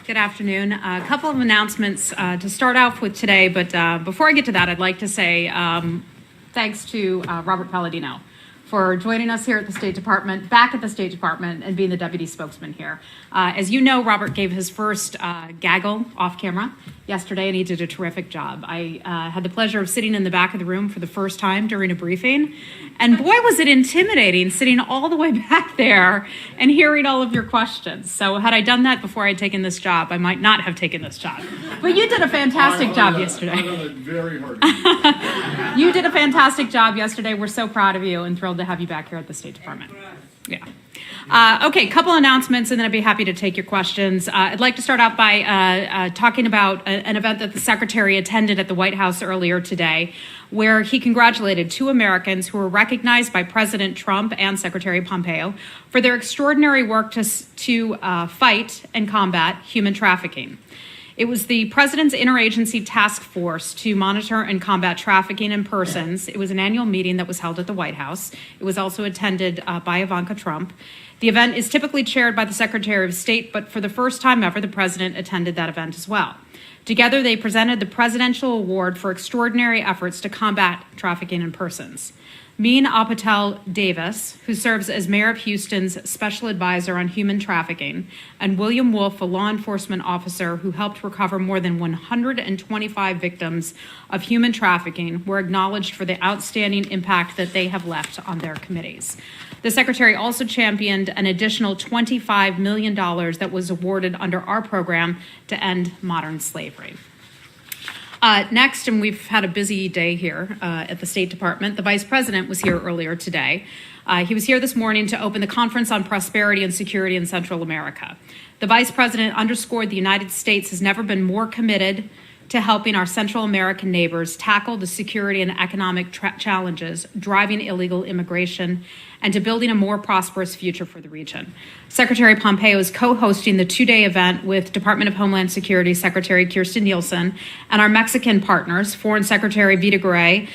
Good afternoon. A couple of announcements to start off with today, but before I get to that, I'd like to say thanks to Robert Palladino for joining us here at the State Department, back at the State Department, and being the deputy spokesman here. As you know, Robert gave his first gaggle off camera yesterday, and he did a terrific job. I had the pleasure of sitting in the back of the room for the first time during a briefing, and boy, was it intimidating sitting all the way back there and hearing all of your questions. So had I done that before I'd taken this job, I might not have taken this job. But you did a fantastic job yesterday. I know that very hard. You did a fantastic job yesterday. We're so proud of you and thrilled to have you back here at the State Department. Yeah. Okay, couple announcements, and then I'd be happy to take your questions. I'd like to start out by talking about an event that the Secretary attended at the White House earlier today, where he congratulated two Americans who were recognized by President Trump and Secretary Pompeo for their extraordinary work to fight and combat human trafficking. It was the President's Interagency Task Force to monitor and combat trafficking in persons. It was an annual meeting that was held at the White House. It was also attended by Ivanka Trump. The event is typically chaired by the Secretary of State, but for the first time ever, the President attended that event as well. Together, they presented the Presidential Award for Extraordinary Efforts to Combat Trafficking in Persons. Mean Apatel Davis, who serves as Mayor of Houston's Special Advisor on Human Trafficking, and William Wolf, a law enforcement officer who helped recover more than 125 victims of human trafficking, were acknowledged for the outstanding impact that they have left on their committees. The Secretary also championed an additional $25 million that was awarded under our program to end modern slavery. Next, and we've had a busy day here at the State Department, the Vice President was here earlier today. He was here this morning to open the Conference on Prosperity and Security in Central America. The Vice President underscored the United States has never been more committed to helping our Central American neighbors tackle the security and economic challenges driving illegal immigration and to building a more prosperous future for the region. Secretary Pompeo is co-hosting the two-day event with Department of Homeland Security Secretary Kirstjen Nielsen and our Mexican partners, Foreign Secretary Videgaray,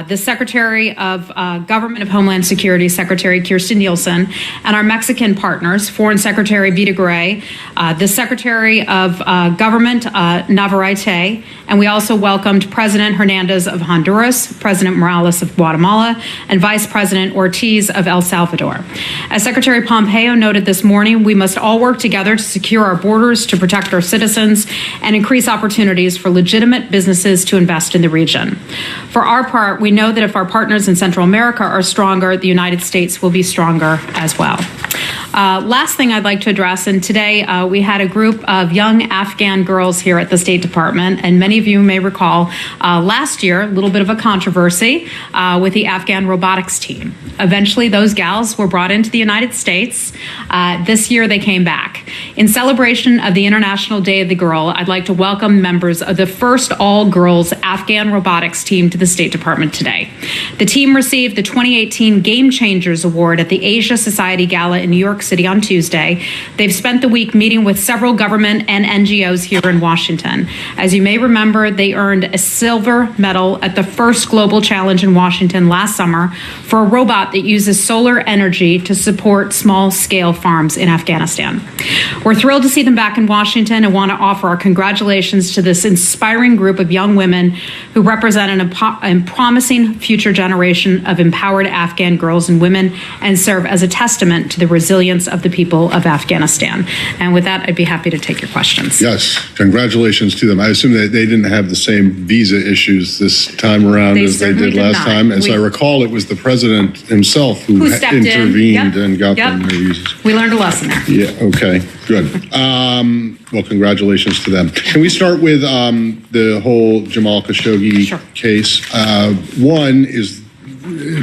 the Secretary of Government of Homeland Security Secretary Kirstjen Nielsen, and our Mexican partners, Foreign Secretary Videgaray, the Secretary of Government Navarrete, and we also welcomed President Hernandez of Honduras, President Morales of Guatemala, and Vice President Ortiz of El Salvador. As Secretary Pompeo noted this morning, we must all work together to secure our borders, to protect our citizens, and increase opportunities for legitimate businesses to invest in the region. For our part, we know that if our partners in Central America are stronger, the United States will be stronger as well. Last thing I'd like to address, and today we had a group of young Afghan girls here at the State Department, and many of you may recall last year, a little bit of a controversy with the Afghan robotics team. Eventually, those gals were brought into the United States. This year, they came back. In celebration of the International Day of the Girl, I'd like to welcome members of the first all-girls Afghan robotics team to the State Department today. The team received the 2018 Game Changers Award at the Asia Society Gala in New York City on Tuesday. They've spent the week meeting with several government and NGOs here in Washington. As you may remember, they earned a silver medal at the first Global Challenge in Washington last summer for a robot that uses solar energy to support small-scale farms in Afghanistan. We're thrilled to see them back in Washington and want to offer our congratulations to this inspiring group of young women who represent a promising future generation of empowered Afghan girls and women and serve as a testament to the resilience of the people of Afghanistan. And with that, I'd be happy to take your questions. Yes, congratulations to them. I assume that they didn't have the same visa issues this time around as they did last time. As I recall, it was the president himself who intervened and got them their visas. We learned a lesson there. Yeah, okay, good. Well, congratulations to them. Can we start with the whole Jamal Khashoggi case? One is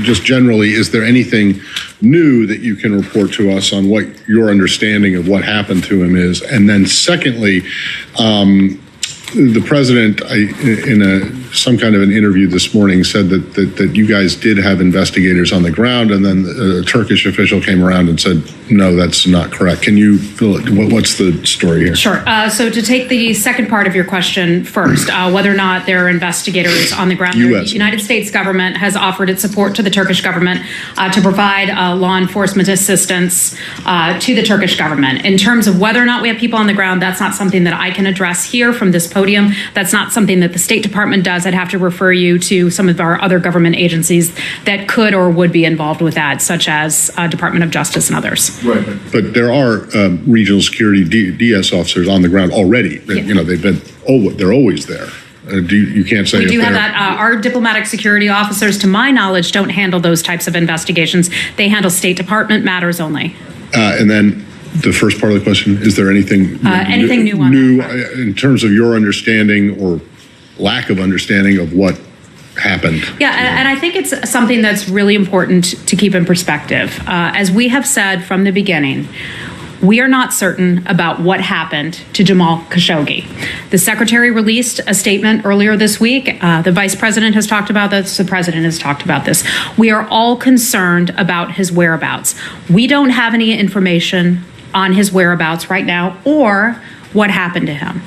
just generally, is there anything new that you can report to us on what your understanding of what happened to him is? And then secondly, the president, in a some kind of an interview this morning said that you guys did have investigators on the ground, and then a Turkish official came around and said, no, that's not correct. Can you fill it? What's the story here? Sure. So to take the second part of your question first, whether or not there are investigators on the ground, the United States government has offered its support to the Turkish government to provide law enforcement assistance to the Turkish government. In terms of whether or not we have people on the ground, that's not something that I can address here from this podium. That's not something that the State Department does. I'd have to refer you to some of our other government agencies that could or would be involved with that, such as Department of Justice and others. Right. But there are regional security DS officers on the ground already. Yeah. You know, they're always there. You can't say we do have that. Our diplomatic security officers, to my knowledge, don't handle those types of investigations. They handle State Department matters only. And then the first part of the question, is there anything new on that? In terms of your understanding or lack of understanding of what happened? Yeah, and I think it's something that's really important to keep in perspective. As we have said from the beginning, we are not certain about what happened to Jamal Khashoggi. The secretary released a statement earlier this week. The vice president has talked about this. The president has talked about this. We are all concerned about his whereabouts. We don't have any information on his whereabouts right now or what happened to him.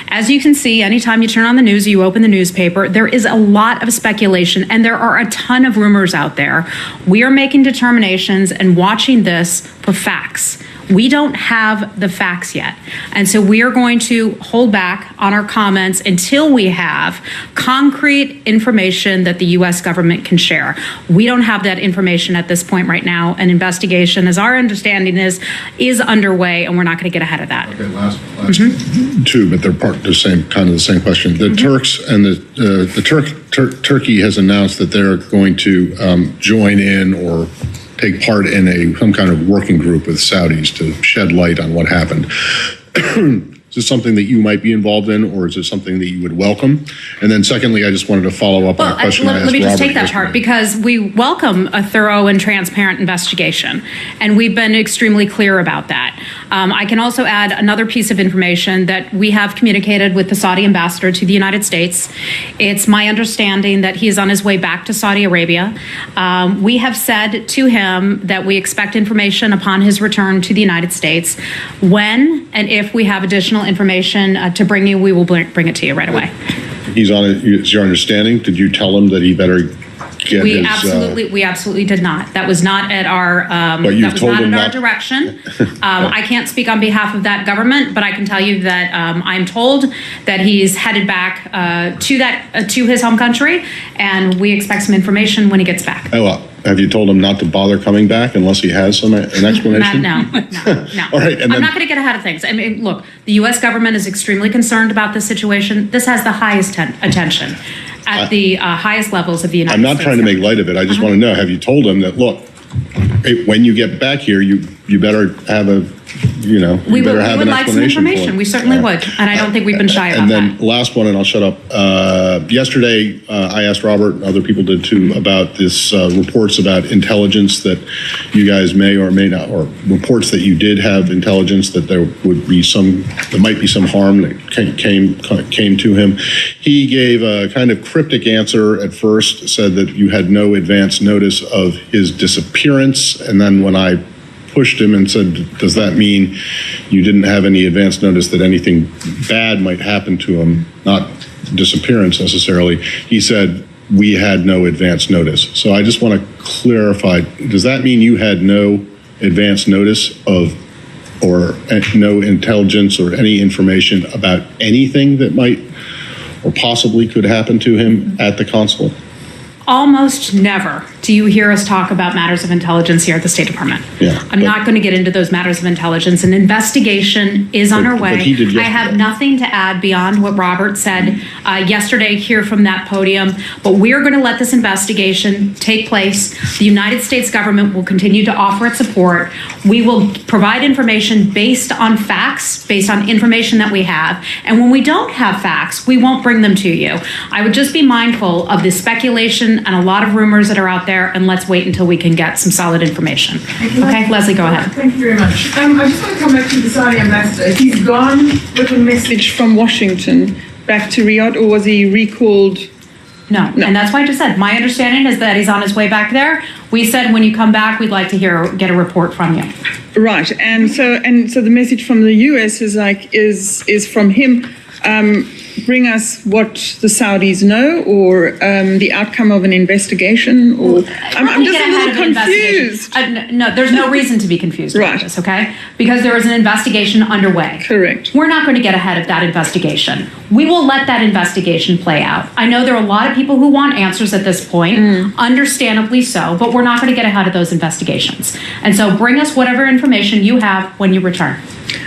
As you can see, anytime you turn on the news, you open the newspaper, there is a lot of speculation and there are a ton of rumors out there. We are making determinations and watching this for facts. We don't have the facts yet. And so we are going to hold back on our comments until we have concrete information that the U.S. government can share. We don't have that information at this point right now. An investigation, as our understanding is underway, and we're not going to get ahead of that. Okay, last two, but they're part of the same question. The Turks and Turkey has announced that they're going to join in or take part in some kind of working group with Saudis to shed light on what happened. Is this something that you might be involved in, or is it something that you would welcome? And then secondly, I just wanted to follow up on a question I asked Robert. Let me just take that part, because we welcome a thorough and transparent investigation, and we've been extremely clear about that. I can also add another piece of information that we have communicated with the Saudi ambassador to the United States. It's my understanding that he is on his way back to Saudi Arabia. We have said to him that we expect information upon his return to the United States. When and if we have additional information to bring you, we will bring it to you right away. He's on it. Is your understanding? Did you tell him that he better get we absolutely did not. That was not at our direction. I can't speak on behalf of that government, but I can tell you that I'm told that he's headed back to his home country, and we expect some information when he gets back. Oh, well. Have you told him not to bother coming back unless he has an explanation? No. All right. And I'm not going to get ahead of things. I mean, look, the U.S. government is extremely concerned about this situation. This has the highest attention at the highest levels of the United States. I'm not trying to make light of it. I just want to know, have you told him that, look, when you get back here, you better have we would like some information. We certainly would. And I don't think we've been shy about that. And then last one, and I'll shut up. Yesterday, I asked Robert, and other people did too, about this reports about intelligence that you guys may or may not, or reports that you did have intelligence that there might be some harm that came to him. He gave a kind of cryptic answer at first, said that you had no advance notice of his disappearance. And then when I pushed him and said, does that mean you didn't have any advance notice that anything bad might happen to him, not disappearance necessarily? He said, we had no advance notice. So I just want to clarify, does that mean you had no advance notice of, or no intelligence or any information about anything that might or possibly could happen to him at the consulate? Almost never do you hear us talk about matters of intelligence here at the State Department. I'm not going to get into those matters of intelligence. An investigation is underway. I have nothing to add beyond what Robert said yesterday here from that podium, but we are going to let this investigation take place. The United States government will continue to offer its support. We will provide information based on facts, based on information that we have. And when we don't have facts, we won't bring them to you. I would just be mindful of the speculation and a lot of rumors that are out there, and let's wait until we can get some solid information. Okay, Leslie, go ahead. Thank you very much. I just want to come back to the Saudi ambassador. He's gone with a message from Washington back to Riyadh, or was he recalled No. And that's why I just said, my understanding is that he's on his way back there. We said, when you come back, we'd like to get a report from you. Right, and so the message from the US is from him. Bring us what the Saudis know, or the outcome of an investigation, or I'm just a little confused. No, there's no reason to be confused about this, okay? Because there is an investigation underway. Correct. We're not going to get ahead of that investigation. We will let that investigation play out. I know there are a lot of people who want answers at this point, understandably so, but we're not going to get ahead of those investigations. And so bring us whatever information you have when you return,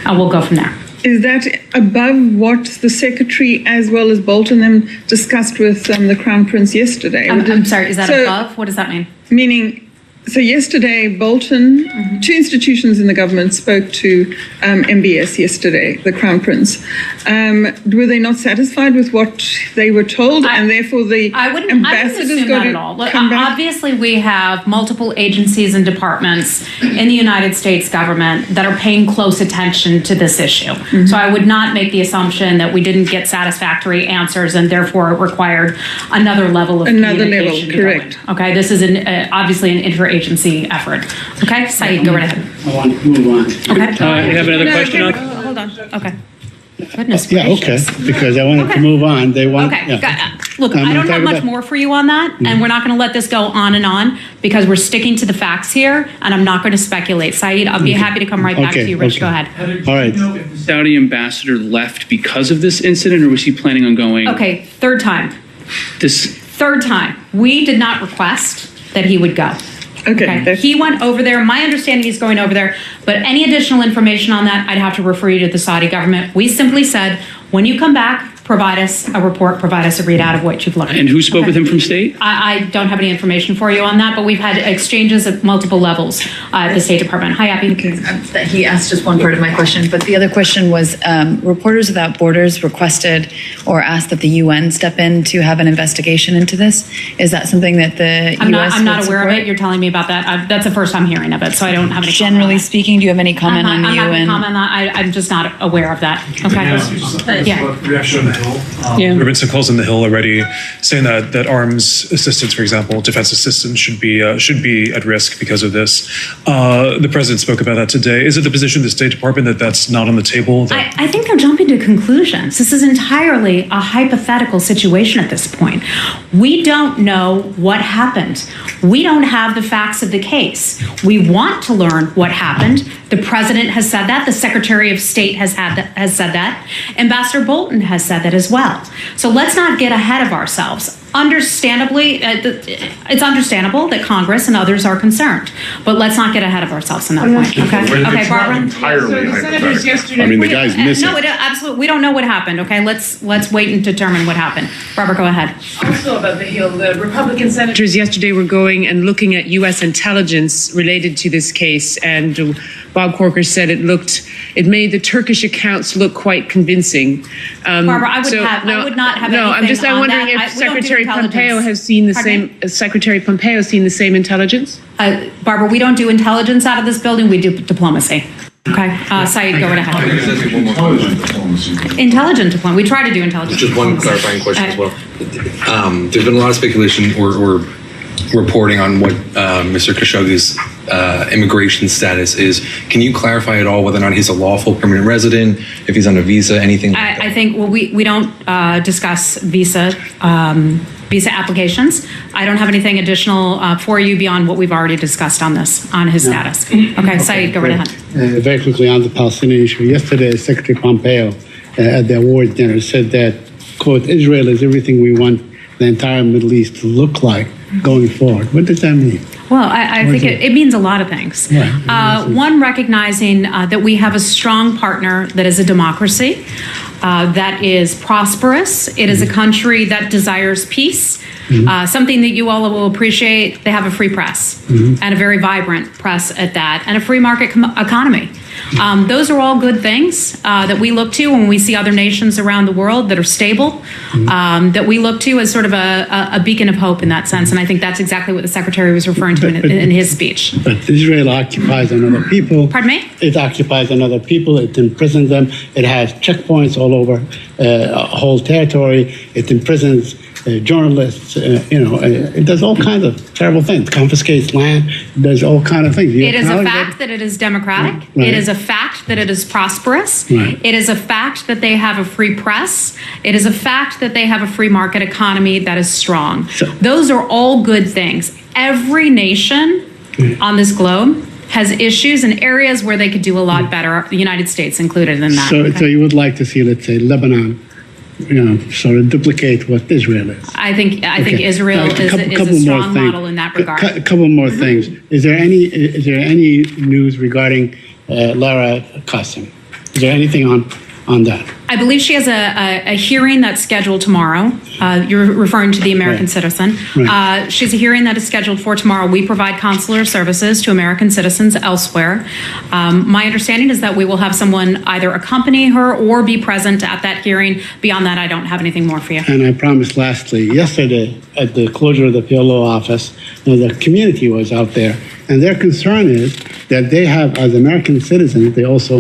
and we'll go from there. Is that above what the Secretary as well as Bolton them discussed with the Crown Prince yesterday? I'm sorry, is that above? What does that mean? Meaning, so yesterday Bolton, two institutions in the government spoke to MBS yesterday, the Crown Prince. Were they not satisfied with what they were told, and therefore the ambassadors got to come back? Obviously, we have multiple agencies and departments in the United States government that are paying close attention to this issue. So I would not make the assumption that we didn't get satisfactory answers and therefore it required another level of communication. Correct. Okay, this is obviously an interagency effort. Okay, Saeed, go right ahead. I want to move on. Okay. You have another question? Hold on. Okay. Goodness Yeah, gracious. okay, because I wanted to move on. They want. Okay, Yeah. look, I don't have much more for you on that, and we're not going to let this go on and on because we're sticking to the facts here, and I'm not going to speculate. Saeed, I'll be happy to come right back to you, Rich. Go ahead. All right. If the Saudi ambassador left because of this incident, or was he planning on going? Okay, third time. Third time. We did not request that he would go. Okay. He went over there. My understanding he's going over there, but any additional information on that, I'd have to refer you to the Saudi government. We simply said, when you come back, provide us a report, provide us a readout of what you've learned. And who spoke with him from state? I don't have any information for you on that, but we've had exchanges at multiple levels at the State Department. Hi, Appy. He asked just one part of my question, but the other question was Reporters Without Borders requested or asked that the UN step in to have an investigation into this. Is that something that the US I'm not would aware support? of it. You're telling me about that. That's the first I'm hearing of it, so I don't have any Generally speaking, do you have any comment on the I'm UN? not going to comment on that. I'm just not aware of that. Okay. Yeah. Reaction on the Hill. There have been some calls on the Hill already saying that arms assistance, for example, defense assistance should be at risk because of this. The president spoke about that today. Is it the position of the State Department that that's not on the table? I think they're jumping to conclusions. This is entirely a hypothetical situation at this point. We don't know what happened. We don't have the facts of the case. We want to learn what happened. The president has said that. The Secretary of State has said that. Ambassador Bolton has said that as well. So let's not get ahead of ourselves. Understandably, it's understandable that Congress and others are concerned, but let's not get ahead of ourselves on that point. Okay, It's Barbara. not entirely So the senators hypothetical. yesterday- I mean, the guy's missing. No, absolutely. We don't know what happened. Okay, let's wait and determine what happened. Barbara, go ahead. Also about the Hill, the Republican senators Senators yesterday were going and looking at U.S. intelligence related to this case, and Bob Corker said it made the Turkish accounts look quite convincing. Barbara, I would not have No, anything I'm on wondering that. if We don't do Secretary intelligence. Pompeo has seen the Pardon same. Secretary Pompeo has seen the same intelligence. Barbara, we don't do intelligence out of this building. We do diplomacy. Okay, Saeed, go right ahead. Intelligent diplomacy. We try to do intelligence. Just one clarifying question as well. There's been a lot of speculation or reporting on what Mr. Khashoggi's immigration status is. Can you clarify at all whether or not he's a lawful permanent resident, if he's on a visa, anything like that? I think, well, we don't discuss visa applications. I don't have anything additional for you beyond what we've already discussed on his status. Okay, Saeed, go right ahead. Very quickly on the Palestinian issue. Yesterday, Secretary Pompeo at the award dinner said that, quote, Israel is everything we want the entire Middle East to look like going forward. What does that mean? Well, I think it means a lot of things. Right. One, recognizing that we have a strong partner that is a democracy, that is prosperous. It is a country that desires peace. Something that you all will appreciate, they have a free press and a very vibrant press at that, and a free market economy. Those are all good things that we look to when we see other nations around the world that are stable, that we look to as sort of a beacon of hope in that sense. And I think that's exactly what the Secretary was referring to in his speech. But Israel occupies another people. Pardon me? It occupies another people. It imprisons them. It has checkpoints all over. whole territory. It imprisons journalists. It does all kinds of terrible things. Confiscates land. Does all kinds of things. It is a fact that it is democratic. Right. It is a fact that it is prosperous. Right. It is a fact that they have a free press. It is a fact that they have a free market economy that is strong. Those are all good things. Every nation on this globe has issues and areas where they could do a lot better, the United States included in that. So you would like to see, let's say, Lebanon, sort of duplicate what Israel is. I think Israel is a strong model in that regard. A couple more things. Is there any news regarding Lara Qasem? Is there anything on that? I believe she has a hearing that's scheduled tomorrow. You're referring to the American citizen. Right. She has a hearing that is scheduled for tomorrow. We provide consular services to American citizens elsewhere. My understanding is that we will have someone either accompany her or be present at that hearing. Beyond that, I don't have anything more for you. And I promised lastly, yesterday at the closure of the PLO office, the community was out there, and their concern is that they have, as American citizens, they also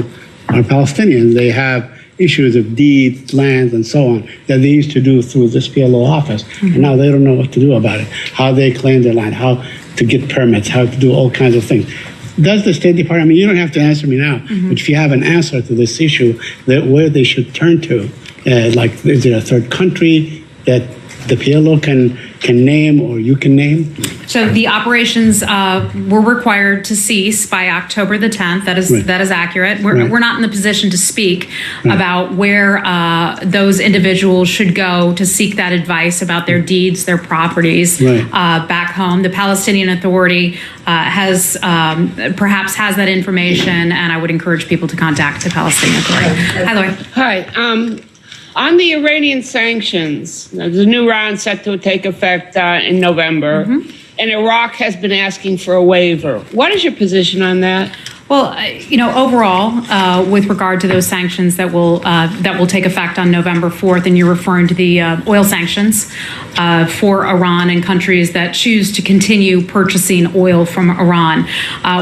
are Palestinians. They have issues of deeds, lands, and so on that they used to do through this PLO office. And now they don't know what to do about it, how they claim their land, how to get permits, how to do all kinds of things. Does the State Department, you don't have to answer me now, but if you have an answer to this issue, where they should turn to, like is there a third country that the PLO can name or you can name? So the operations were required to cease by October the 10th. That is accurate. We're not in the position to speak about where those individuals should go to seek that advice about their deeds, their properties back home. The Palestinian Authority perhaps has that information, and I would encourage people to contact the Palestinian Authority. Hi, Lori. Hi. On the Iranian sanctions, there's a new round set to take effect in November, and Iraq has been asking for a waiver. What is your position on that? Well, overall, with regard to those sanctions that will take effect on November 4th, and you're referring to the oil sanctions for Iran and countries that choose to continue purchasing oil from Iran.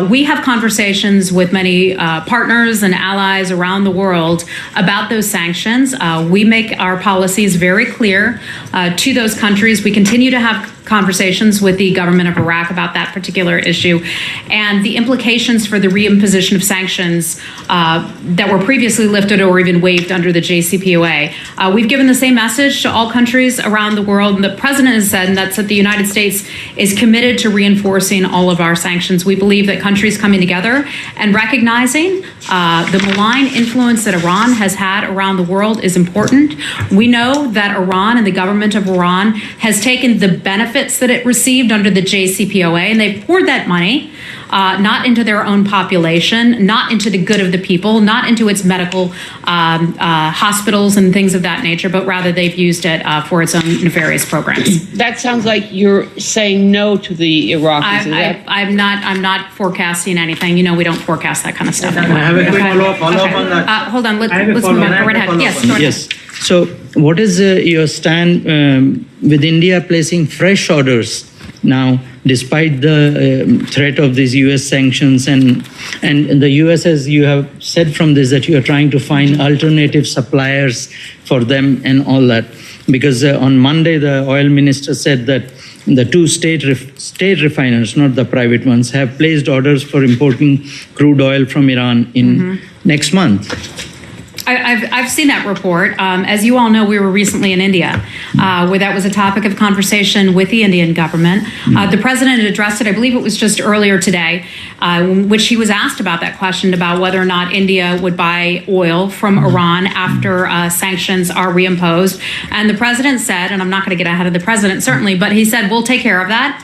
We have conversations with many partners and allies around the world about those sanctions. We make our policies very clear to those countries. We continue to have conversations with the government of Iraq about that particular issue and the implications for the reimposition of sanctions that were previously lifted or even waived under the JCPOA. We've given the same message to all countries around the world, and the president has said, and that's that the United States is committed to reinforcing all of our sanctions. We believe that countries coming together and recognizing the malign influence that Iran has had around the world is important. We know that Iran and the government of Iran has taken the benefits that it received under the JCPOA, and they've poured that money not into their own population, not into the good of the people, not into its medical hospitals and things of that nature, but rather they've used it for its own nefarious programs. That sounds like you're saying no to the Iraqis. I'm not forecasting anything. We don't forecast that kind of stuff. I have a quick follow-up on that. Hold on. Let's move on. Go right ahead. Yes. Yes. So what is your stand with India placing fresh orders now, despite the threat of these U.S. sanctions, and the U.S., as you have said from this, that you are trying to find alternative suppliers for them and all that? Because on Monday, the oil minister said that the two state refiners, not the private ones, have placed orders for importing crude oil from Iran in next month. I've seen that report. As you all know, we were recently in India, where that was a topic of conversation with the Indian government. The president had addressed it, I believe it was just earlier today, in which he was asked about that question about whether or not India would buy oil from Iran after sanctions are reimposed. And the president said, and I'm not going to get ahead of the president certainly, but he said, we'll take care of that.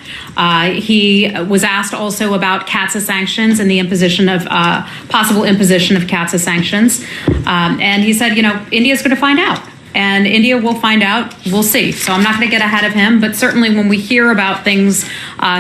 He was asked also about CAATSA sanctions and the imposition of possible imposition of CAATSA sanctions. And he said, India's going to find out. And India will find out. We'll see. So I'm not going to get ahead of him. But certainly when we hear about things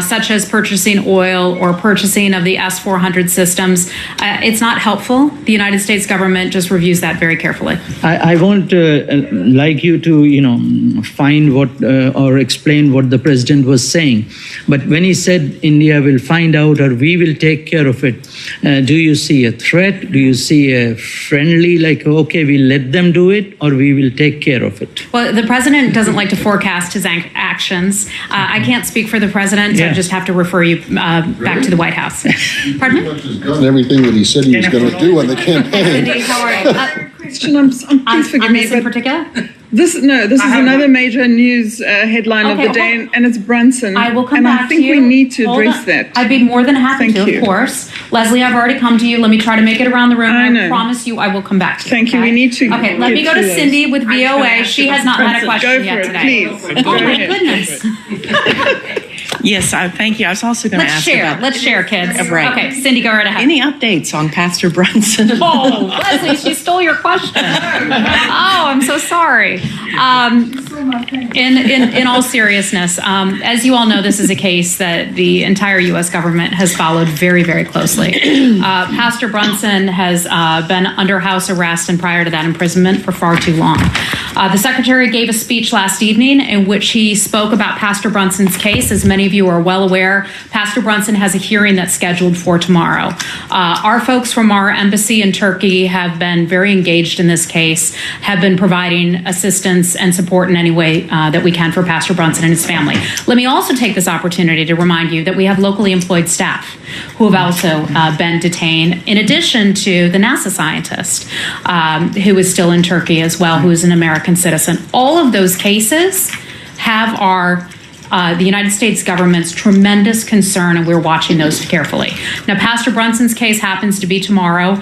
such as purchasing oil or purchasing of the S-400 systems, it's not helpful. The United States government just reviews that very carefully. I won't like you to, find what or explain what the president was saying. But when he said India will find out or we will take care of it, do you see a threat? Do you see a friendly, like, okay, we'll let them do it, or we will take care of it. Well, the president doesn't like to forecast his actions. I can't speak for the president, so I just have to refer you back to the White House. Pardon me? He's done everything that he said he was going to do on the campaign. Cindy, how are you? Question, please forgive me, this in but particular? this is another major news headline of the day, and it's Brunson. I will come and back I think to you. we need to Hold address on. that. I'd be more than happy Thank to, you. of course. Leslie, I've already come to you. Let me try to make it around the room. I know. Promise you I will come back to you. Thank you. okay? We need to Okay, let me get go to through Cindy those. with VOA. She has not had a question Go yet for it, today. please. Oh my goodness. Yes, thank you. I was also going to Let's ask share. about Let's share, kids. Right. Okay, Cindy, go right ahead. any updates on Pastor Brunson. Oh, Leslie, she stole your question. Oh, I'm so sorry. In all seriousness, as you all know, this is a case that the entire U.S. government has followed very, very closely. Pastor Brunson has been under house arrest and prior to that imprisonment for far too long. The secretary gave a speech last evening in which he spoke about Pastor Brunson's case. As many of you are well aware, Pastor Brunson has a hearing that's scheduled for tomorrow. Our folks from our embassy in Turkey have been very engaged in this case, have been providing assistance and support in any way that we can for Pastor Brunson and his family. Let me also take this opportunity to remind you that we have locally employed staff who have also been detained, in addition to the NASA scientist who is still in Turkey as well, who is an American citizen. All of those cases have the United States government's tremendous concern, and we're watching those carefully. Now, Pastor Brunson's case happens to be tomorrow.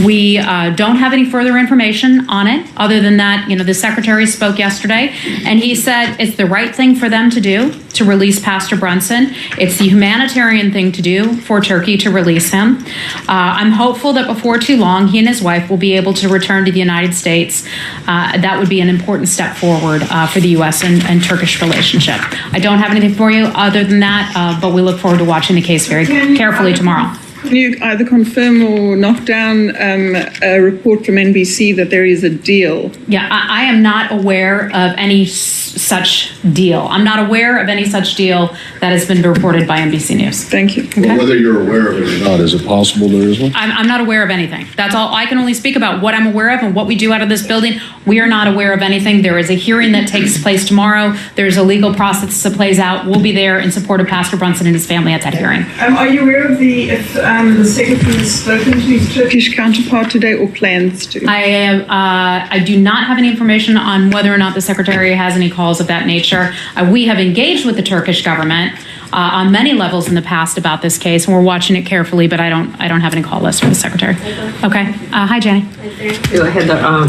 We don't have any further information on it other than that, the secretary spoke yesterday, and he said it's the right thing for them to do to release Pastor Brunson. It's the humanitarian thing to do for Turkey to release him. I'm hopeful that before too long, he and his wife will be able to return to the United States. That would be an important step forward for the U.S. and Turkish relationship. I don't have anything for you other than that, but we look forward to watching the case very carefully tomorrow. Can you either confirm or knock down a report from NBC that there is a deal? Yeah, I am not aware of any such deal. I'm not aware of any such deal that has been reported by NBC News. Thank you. Okay. Well, whether you're aware of it or not, is it possible there is one? I'm not aware of anything. That's all. I can only speak about what I'm aware of and what we do out of this building. We are not aware of anything. There is a hearing that takes place tomorrow. There's a legal process that plays out. We'll be there in support of Pastor Brunson and his family at that hearing. Are you aware of if the secretary has spoken to his Turkish counterpart today or plans to? I do not have any information on whether or not the secretary has any calls of that nature. We have engaged with the Turkish government on many levels in the past about this case, and we're watching it carefully. But I don't have any call list for the secretary. Okay. Hi, Jenny. Thank you, Heather.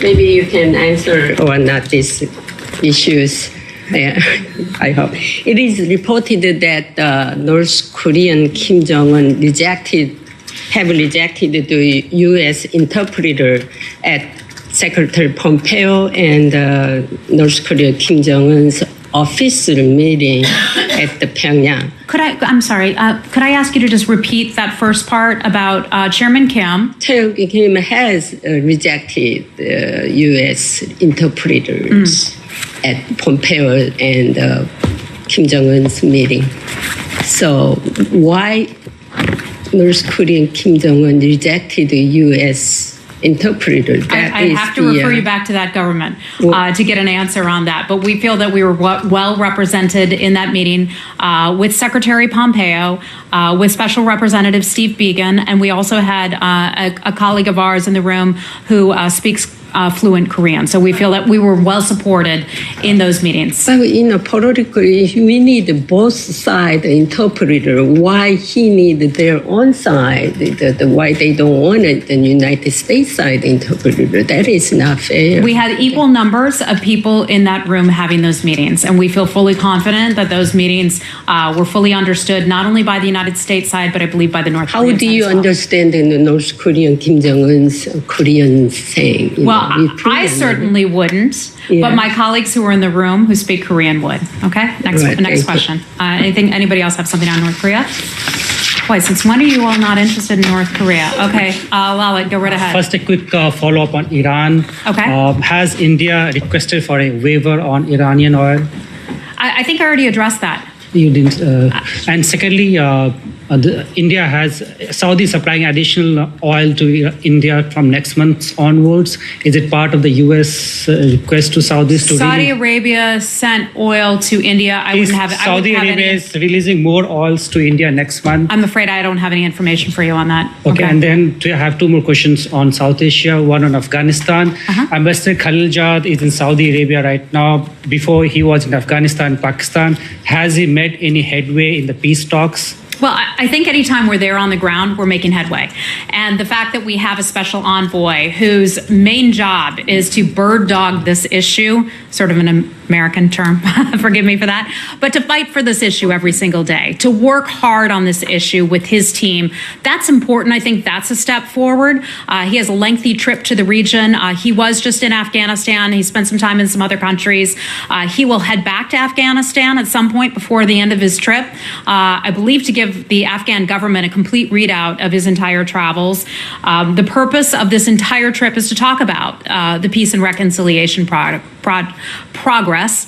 Maybe you can answer or not these issues. I hope. It is reported that North Korean Kim Jong-un have rejected the U.S. interpreter at Secretary Pompeo and North Korea Kim Jong-un's official meeting at the Pyongyang. I'm sorry. Could I ask you to just repeat that first part about Chairman Kim? Chairman Kim has rejected U.S. interpreters at Pompeo and Kim Jong-un's meeting. So why North Korean Kim Jong-un rejected the U.S. interpreter? I have to refer you back to that government to get an answer on that. But we feel that we were well represented in that meeting with Secretary Pompeo, with Special Representative Steve Biegun, and we also had a colleague of ours in the room who speaks fluent Korean. So we feel that we were well supported in those meetings. But politically, we need both side interpreter. Why he need their own side? Why they don't want it, the United States side interpreter? That is not fair. We had equal numbers of people in that room having those meetings, and we feel fully confident that those meetings were fully understood not only by the United States side, but I believe by the North Korean side. How do you understand the North Korean Kim Jong-un's Korean saying? Well, I certainly wouldn't, but my colleagues who are in the room who speak Korean would. Okay, next question. Anybody else have something on North Korea? Boy, since when are you all not interested in North Korea? Okay, Lala, go right ahead. First, a quick follow-up on Iran. Okay. Has India requested for a waiver on Iranian oil? I think I already addressed that. You didn't. And secondly, India has Saudi supplying additional oil to India from next month onwards. Is it part of the U.S. Request to Saudis to Saudi Arabia sent oil to India. I wouldn't have. Saudi Arabia is releasing more oils to India next month. I'm afraid I don't have any information for you on that. Okay, and then I have two more questions on South Asia. One on Afghanistan. Ambassador Khalilzad is in Saudi Arabia right now. Before he was in Afghanistan, Pakistan. Has he made any headway in the peace talks? Well, I think anytime we're there on the ground, we're making headway. And the fact that we have a special envoy whose main job is to bird dog this issue, sort of an American term, forgive me for that, but to fight for this issue every single day, to work hard on this issue with his team, that's important. I think that's a step forward. He has a lengthy trip to the region. He was just in Afghanistan. He spent some time in some other countries. He will head back to Afghanistan at some point before the end of his trip, I believe to give the Afghan government a complete readout of his entire travels. The purpose of this entire trip is to talk about the peace and reconciliation progress.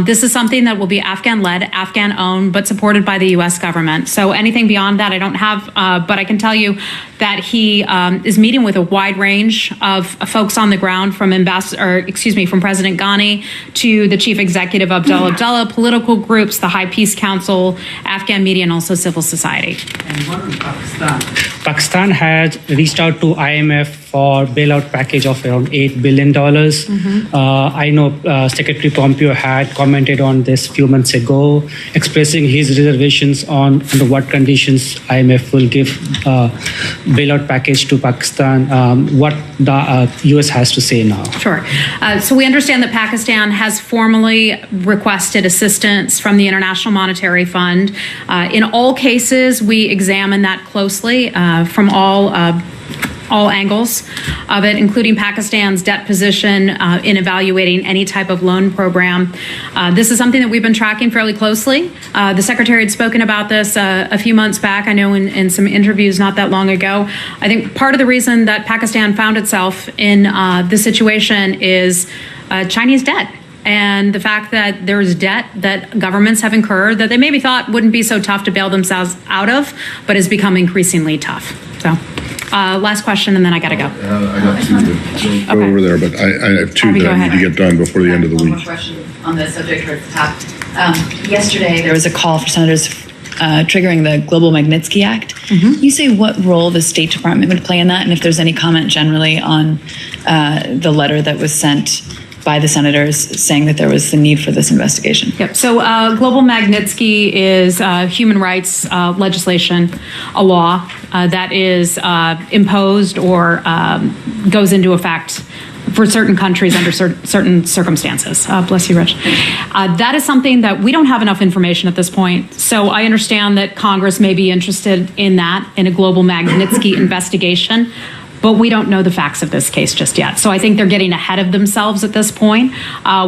This is something that will be Afghan-led, Afghan-owned, but supported by the U.S. government. So anything beyond that, I don't have, but I can tell you that he is meeting with a wide range of folks on the ground, from from President Ghani to the Chief Executive Abdullah, political groups, the High Peace Council, Afghan media, and also civil society. And one on Pakistan. Pakistan has reached out to IMF for bailout package of around $8 billion. I know Secretary Pompeo had commented on this a few months ago, expressing his reservations on under what conditions IMF will give bailout package to Pakistan. What the U.S. has to say now? Sure. So we understand that Pakistan has formally requested assistance from the International Monetary Fund. In all cases, we examine that closely from all angles of it, including Pakistan's debt position in evaluating any type of loan program. This is something that we've been tracking fairly closely. The Secretary had spoken about this a few months back, I know in some interviews not that long ago. I think part of the reason that Pakistan found itself in this situation is Chinese debt. And the fact that there's debt that governments have incurred that they maybe thought wouldn't be so tough to bail themselves out of, but has become increasingly tough. So, last question, and then I got to go. I got two. Go over there, but I have two that I need to get done before the end of the week. One more question on the subject right at the top. Yesterday, there was a call for senators triggering the Global Magnitsky Act. Can you say what role the State Department would play in that, and if there's any comment generally on the letter that was sent by the senators saying that there was the need for this investigation? Yep. So Global Magnitsky is human rights legislation, a law that is imposed or goes into effect for certain countries under certain circumstances. Bless you, Rich. That is something that we don't have enough information at this point. So I understand that Congress may be interested in that, in a Global Magnitsky investigation. But we don't know the facts of this case just yet. So I think they're getting ahead of themselves at this point.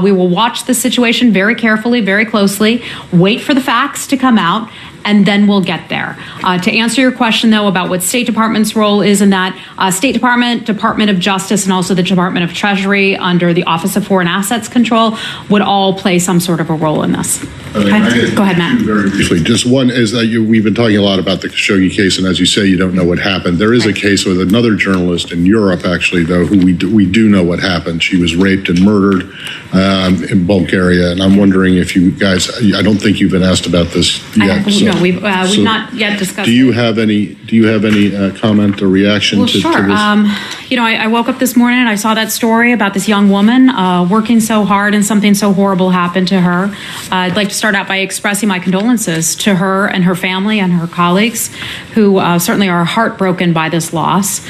We will watch the situation very carefully, very closely, wait for the facts to come out, and then we'll get there. To answer your question, though, about what State Department's role is in that, State Department, Department of Justice, and also the Department of Treasury under the Office of Foreign Assets Control would all play some sort of a role in this. Okay. Go ahead, Matt. Very briefly, just one is that we've been talking a lot about the Khashoggi case, and as you say, you don't know what happened. There is a case with another journalist in Europe, actually, though, who we do know what happened. She was raped and murdered in Bulgaria, and I'm wondering if you guys, I don't think you've been asked about this yet. No, we've not yet discussed. Do you have any comment or reaction to sure. this? I woke up this morning and I saw that story about this young woman working so hard and something so horrible happened to her. I'd like to start out by expressing my condolences to her and her family and her colleagues who certainly are heartbroken by this loss.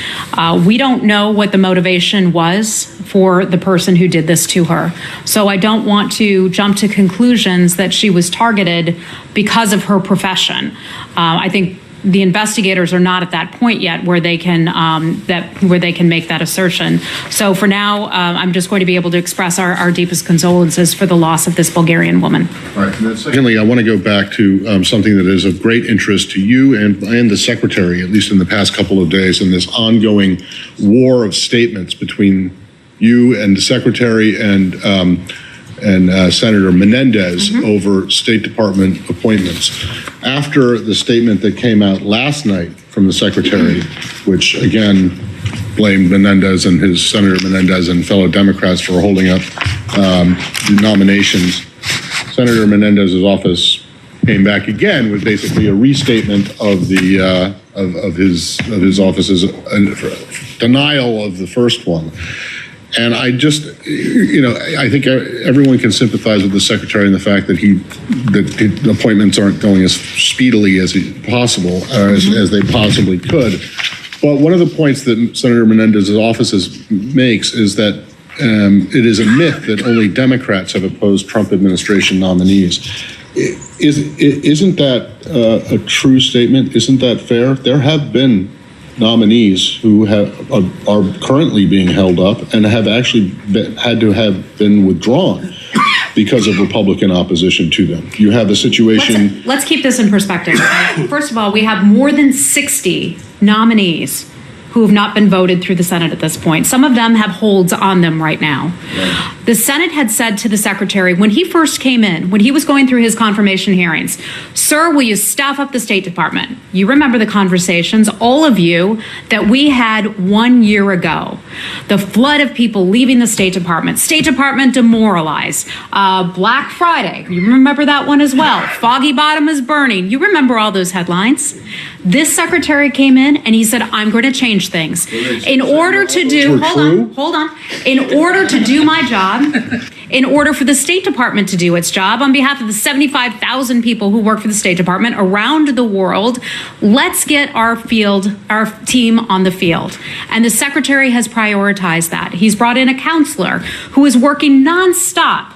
We don't know what the motivation was for the person who did this to her. So I don't want to jump to conclusions that she was targeted because of her profession. I think the investigators are not at that point yet where they can make that assertion. So for now, I'm just going to be able to express our deepest condolences for the loss of this Bulgarian woman. All right. And then secondly, I want to go back to something that is of great interest to you and the Secretary, at least in the past couple of days, in this ongoing war of statements between you and the Secretary and Senator Menendez over State Department appointments. After the statement that came out last night from the Secretary, which again blamed Senator Menendez and fellow Democrats for holding up the nominations, Senator Menendez's office came back again with basically a restatement of the of his office's denial of the first one. And I just, I think everyone can sympathize with the Secretary in the fact that the appointments aren't going as speedily as possible, as they possibly could. But one of the points that Senator Menendez's office makes is that it is a myth that only Democrats have opposed Trump administration nominees. Isn't that a true statement? Isn't that fair? There have been nominees who are currently being held up and have actually had to have been withdrawn because of Republican opposition to them. You have a situation. Let's keep this in perspective. First of all, we have more than 60 nominees who have not been voted through the Senate at this point. Some of them have holds on them right now. Right. The Senate had said to the Secretary when he first came in, when he was going through his confirmation hearings, "Sir, will you staff up the State Department?" You remember the conversations, all of you, that we had 1 year ago. The flood of people leaving the State Department demoralized. Black Friday, you remember that one as well. Foggy Bottom is burning. You remember all those headlines. This Secretary came in and he said, "I'm going to change things. In order to do, hold on, in order to do my job, in order for the State Department to do its job, on behalf of the 75,000 people who work for the State Department around the world, let's get our team on the field." And the Secretary has prioritized that. He's brought in a counselor who is working nonstop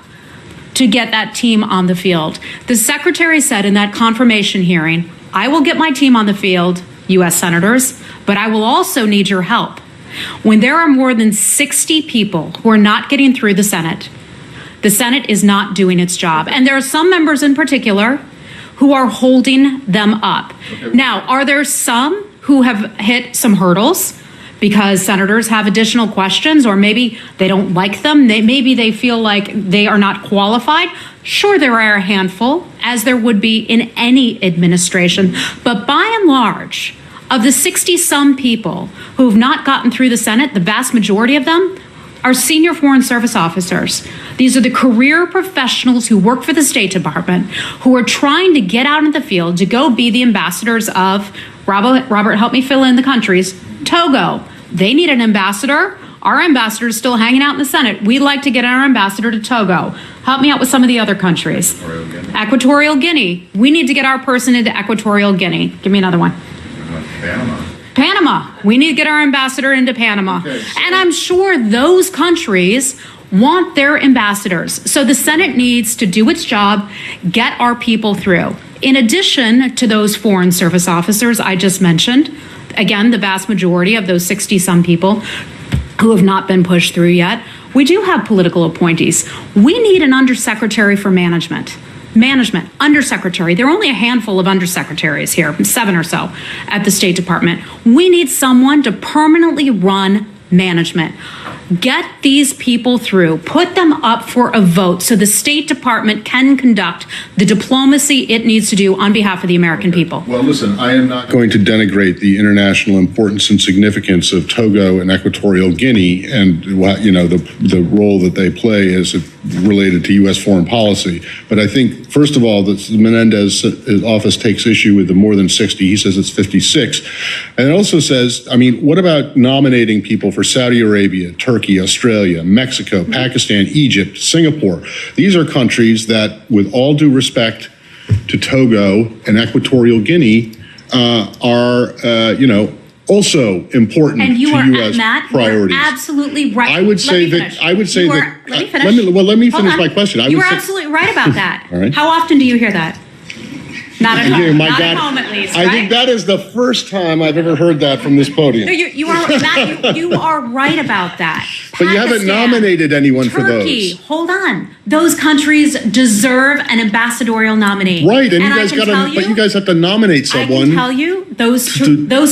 to get that team on the field. The Secretary said in that confirmation hearing, "I will get my team on the field, U.S. senators, but I will also need your help." When there are more than 60 people who are not getting through the Senate is not doing its job. And there are some members in particular who are holding them up. Okay. Now, are there some who have hit some hurdles because senators have additional questions, or maybe they don't like them, maybe they feel like they are not qualified? Sure, there are a handful, as there would be in any administration. But by and large, of the 60-some people who have not gotten through the Senate, the vast majority of them are senior Foreign Service officers. These are the career professionals who work for the State Department, who are trying to get out in the field to go be the ambassadors of, Robert, help me fill in the countries, Togo. They need an ambassador. Our ambassador is still hanging out in the Senate. We'd like to get our ambassador to Togo. Help me out with some of the other countries. Equatorial Guinea. We need to get our person into Equatorial Guinea. Give me another one. Panama. We need to get our ambassador into Panama. Okay, and I'm sure those countries want their ambassadors. So the Senate needs to do its job, get our people through. In addition to those Foreign Service officers I just mentioned, again, the vast majority of those 60-some people who have not been pushed through yet, we do have political appointees. We need an undersecretary for management, undersecretary. There are only a handful of undersecretaries here, 7 or so at the State Department. We need someone to permanently run management. Get these people through, put them up for a vote so the State Department can conduct the diplomacy it needs to do on behalf of the American people. Well, listen, I am not going to denigrate the international importance and significance of Togo and Equatorial Guinea and, the role that they play as related to U.S. foreign policy. But I think, first of all, that Menendez office takes issue with the more than 60. He says it's 56. And it also says, what about nominating people for Saudi Arabia, Turkey, Australia, Mexico, Pakistan, Egypt, Singapore? These are countries that, with all due respect to Togo and Equatorial Guinea, are, also important and you to are, U.S. Matt, priorities. You're absolutely right. I would say that. Let me finish. Let me finish my question. You were absolutely right about that. All right. How often do you hear that? Not at home. My Not God, at home, at least. I right? think that is the first time I've ever heard that from this podium. No, you are Matt, you are right about that. But you haven't nominated anyone for those. Turkey, hold on. Those countries deserve an ambassadorial nominee. Right, and you guys have to nominate someone. I can tell you, those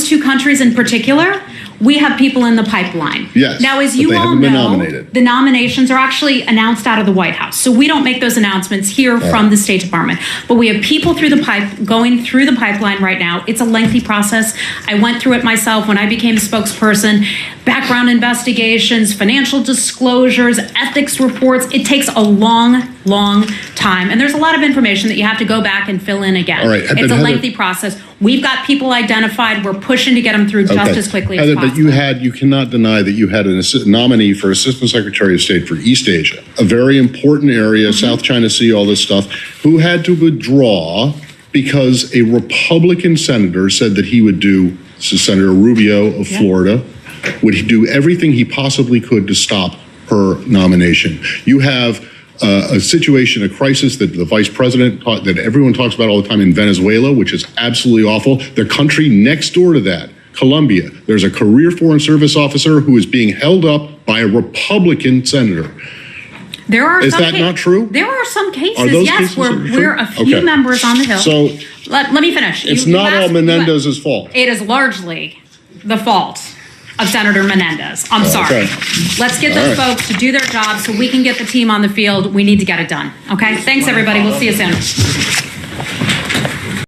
two countries in particular, we have people in the pipeline. Yes, Now, as but you they all haven't been know, nominated. the nominations are actually announced out of the White House. So we don't make those announcements here from the State Department. But we have people through the going through the pipeline right now. It's a lengthy process. I went through it myself when I became spokesperson. Background investigations, financial disclosures, ethics reports. It takes a long time. And there's a lot of information that you have to go back and fill in again. All right, but It's a Heather- lengthy process. We've got people identified. We're pushing to get them through just as quickly as Heather, possible. but you cannot deny that you had a nominee for Assistant Secretary of State for East Asia, a very important area, South China Sea, all this stuff, who had to withdraw because a Republican senator said that he would do, so Senator Rubio of Florida, would he do everything he possibly could to stop her nomination. You have a situation, a crisis that the vice president, that everyone talks about all the time in Venezuela, which is absolutely awful. The country next door to that, Colombia, there's a career Foreign Service officer who is being held up by a Republican senator. There are Is some that not true? There are some cases, Are those yes, cases where true? we're a few Okay. members on the Hill. So let me finish. it's You not all asked- Menendez's fault. It is largely the fault of Senator Menendez. I'm sorry. Okay. Let's get All those right. folks to do their job so we can get the team on the field. We need to get it done. Okay? Thanks, everybody. We'll see you soon.